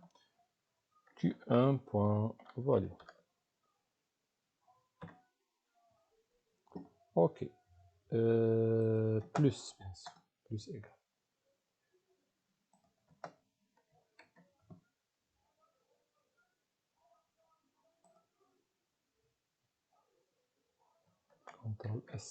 Q1 point value. Ok. Plus, bien sûr. Plus égal. CTRL S.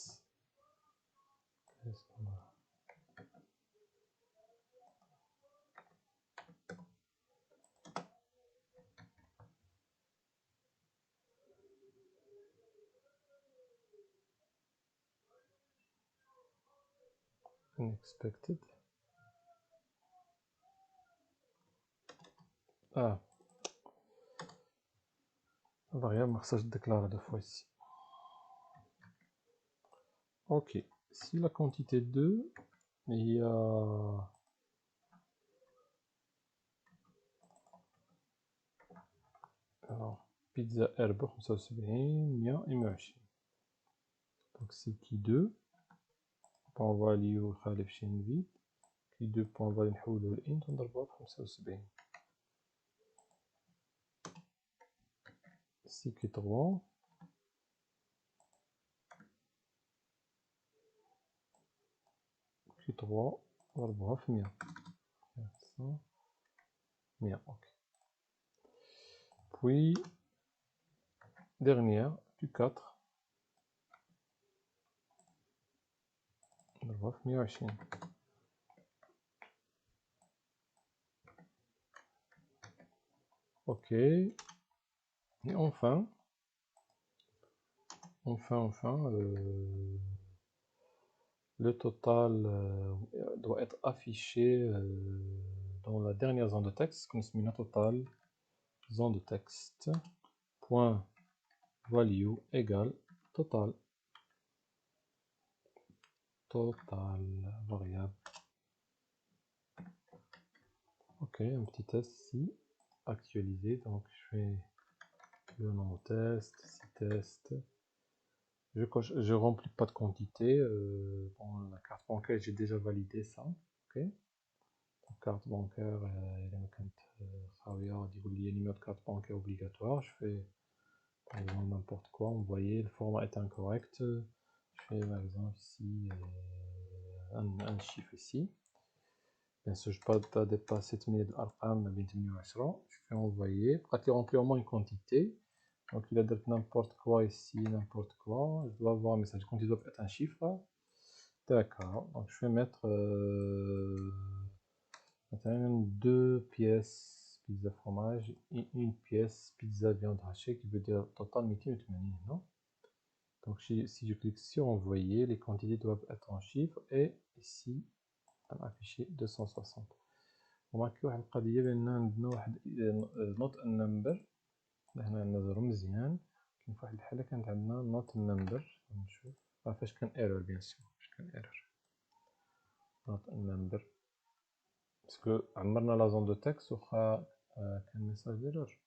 Unexpected. Ah. La variable marquage déclaré deux fois ici. Ok. Si la quantité 2, il y a alors pizza herbe 75 120. donc c'est qui 2 point value خالف chaîne vide qui 2 point value نحولو لإنت ونضربوها ب 75. سي كي 3 كي 3 نضربوها في 100. 100 ok. Puis dernière Q4 نضربوها في 120. ok. Et enfin le total doit être affiché dans la dernière zone de texte, comme c'est total zone de texte point value égale total. total variable. Ok, un petit test ici, actualisé, donc je fais le nom test, si test. Je remplis pas de quantité. Bon, la carte bancaire, j'ai déjà validé ça. Ok. Donc, carte bancaire, il y a numéro de carte bancaire obligatoire. Je fais par exemple n'importe quoi. Vous voyez, le format est incorrect. Je fais par exemple ici un chiffre ici. Bien sûr, je ne peux pas dépasser 7000 الأرقام بين 8 و 10. Je fais envoyer. بقات لي remplir au moins une quantité. Donc il a dit n'importe quoi ici, n'importe quoi. Je dois avoir un message. Quand il doit être un chiffre. D'accord. Donc je vais mettre 2 pièces pizza fromage et une pièce pizza viande hachée qui veut dire total 280, non? Donc si je clique sur envoyer, les quantités doivent être en chiffres et ici afficher 260. remarquez واحد القضيه بان عندنا واحد not a number. هنا عندنا زيرو مزيان. كاين في واحد الحاله كانت عندنا not a number. نشوف فاش كان ايرور بيان سور فاش كان ايرور not a number باسكو عمرنا لا زون دو تكست واخا كان ميساج ديرور.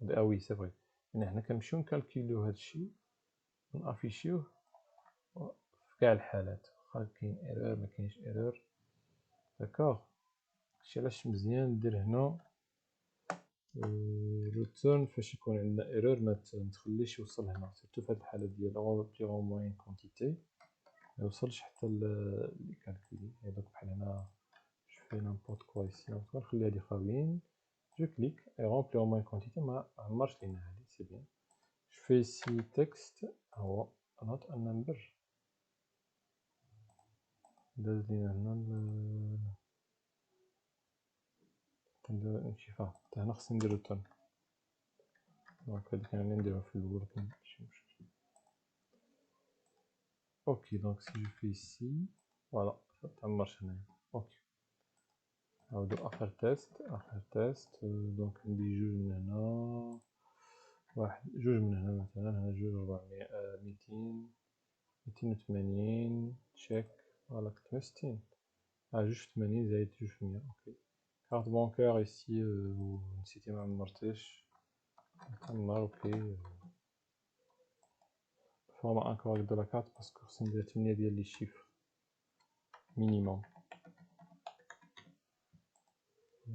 وي سي فري يعني حنا كنمشيو نكالكيليو هادشي ونافيشيوه في كاع الحالات واخا كاين ايرور ما كاينش ايرور. داكوغ هادشي علاش مزيان ندير هنا ريتيرن فاش يكون عندنا ايرور ما تخليش يوصل هنا سيرتو في هاد الحاله ديال رونبليغ او موين كونتيتي ما يوصلش حتى لي كالكولي. هادوك بحال هنا جو في نيمبورط كوا ايسي نخلي هادي خاويين جو كليك اي رونبليغ او موين كونتيتي ما عمرش لينا هادي سي بيان. جو في ايسي تكست هو نوت ان نمبر داز لينا هنا كنديرو نمشي فيها حتى هنا خصني ندير ريتيرن. دونك هادي كان نديروها في الاول ماشي مشكل. Ok, donc si je fais ici, voilà, ça marche bien. Ok. Alors, آخر تيست donc ندي جوج من هنا جوج من هنا مثلا هنا جوج 400 280 تشيك فوالا كنت 60 جوج 80 زايد جوج 100. اوكي كارت بانكار ici نسيتي ما عمرتيش عمر. اوكي format incorrect de la carte parce que خصني ندير 8 ديال لي chiffres minimum.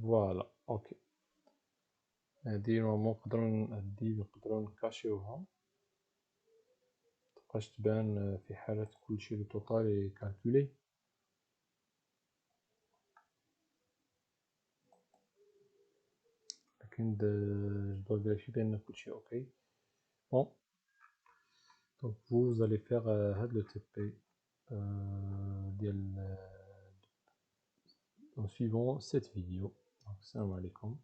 فوالا اوكي هادي نقدرو نكاشيوها متبقاش تبان في حالة كلشي لو توتال كالكولي. لكن جو دو فيريفي بان كلشي اوكي. بون دونك vous allez faire هاد لو تي بي ديال en suivant cette vidéo. السلام عليكم.